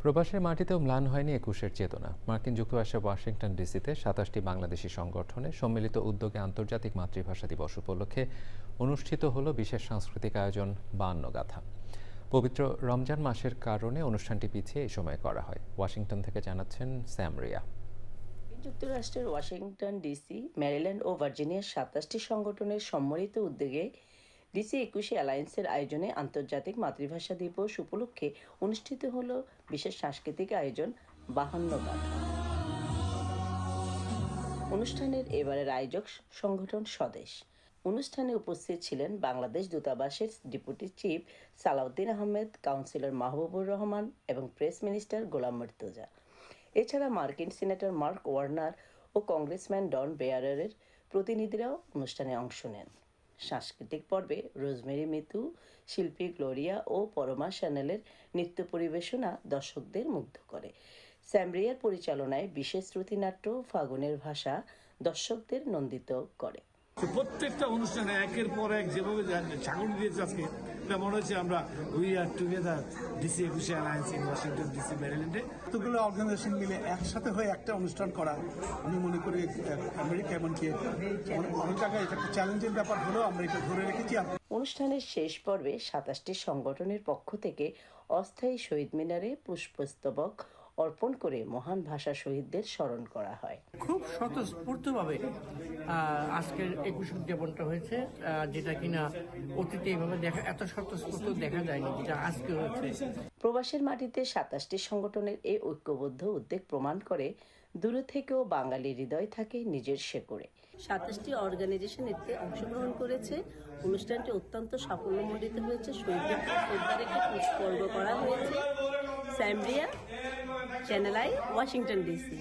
প্রবাসের মাটিতেও ম্লান হয়নি একুশের চেতনা। মার্কিন যুক্তরাষ্ট্রের ওয়াশিংটন ডিসিতে ২৭টি বাংলাদেশি সংগঠনে সম্মিলিত উদ্যোগে আন্তর্জাতিক মাতৃভাষা দিবস উপলক্ষে অনুষ্ঠিত হলো বিশেষ সাংস্কৃতিক আয়োজন ৫২ গাথা। পবিত্র রমজান মাসের কারণে অনুষ্ঠানটি পিছিয়ে এই সময় করা হয়। ওয়াশিংটন থেকে জানাচ্ছেন স্যাম রিয়া। যুক্তরাষ্ট্রের ওয়াশিংটন ডিসি, ম্যারিল্যান্ড ও ভার্জিনিয়ার ২৭টি সংগঠনের সম্মিলিত উদ্যোগে ডিসি ২১ অ্যালায়েন্সের আয়োজনে আন্তর্জাতিক মাতৃভাষা দিবস উপলক্ষে অনুষ্ঠিত হল বিশেষ সাংস্কৃতিক আয়োজন ৫২ গাথা। অনুষ্ঠানের এবারের আয়োজক সংগঠন স্বদেশ। অনুষ্ঠানে উপস্থিত ছিলেন বাংলাদেশ দূতাবাসের deputy chief Salauddin Ahmed, councillor Mahbubur Rahman এবং প্রেস মিনিস্টার গোলাম মুর্তজা। এছাড়া মার্কিন সিনেটর মার্ক ওয়ার্নার ও কংগ্রেসম্যান ডন বেয়ারের প্রতিনিধিরাও অনুষ্ঠানে অংশ নেন। সাংস্কৃতিক পর্বে রোজমেরি মিতু, শিল্পী গ্লোরিয়া ও পরমা শ্যানেলের নৃত্য পরিবেশনা দর্শকদের মুগ্ধ করে। স্যামরিয়ার পরিচালনায় বিশেষ শ্রুতিনাট্য ফাগুনের ভাষা দর্শকদের নন্দিত করে। প্রত্যেকটা অনুষ্ঠানে একের পর এক যেভাবে ঝাঁকুনি দিয়েছে আজকে, এটা মনে হচ্ছে আমরা we are together DC ২১ alliance in Washington DC ম্যারিল্যান্ডে। এতগুলো অর্গানাইজেশন মিলে একসাথে হয়ে একটা অনুষ্ঠান করা, আমি মনে করি আমেরিকা এমনকি অনেক জায়গায় এটা একটা চ্যালেঞ্জের ব্যাপার হলেও আমরা এটা ধরে রেখেছি। অনুষ্ঠানের শেষ পর্বে ২৭টি সংগঠনের পক্ষ থেকে অস্থায়ী শহীদ মিনারে পুষ্পস্তবক অর্পণ করে মহান ভাষা শহীদদের স্মরণ করা হয়। খুব স্বতঃস্ফূর্তভাবে আজকের ২১ উদযাপনটা হয়েছে, যেটা কিনা অতীতে এইভাবে এত স্বতঃস্ফূর্ত দেখা যায়নি, যেটা আজকে হয়েছে। প্রবাসের মাটিতে ২৭টি সংগঠনের এই ঐক্যবদ্ধ উদ্যোগ প্রমাণ করে দূরে থেকেও বাঙালির হৃদয় থাকে নিজের শেকড়ে। ২৭টি অর্গানাইজেশন এতে অংশগ্রহণ করেছে। অনুষ্ঠানটি অত্যন্ত সাফল্যমণ্ডিত হয়েছে। শহীদদেরকে শ্রদ্ধা রেখে পুষ্পার্ঘ করা হয়েছে। Sam Riya, channel I, Washington DC.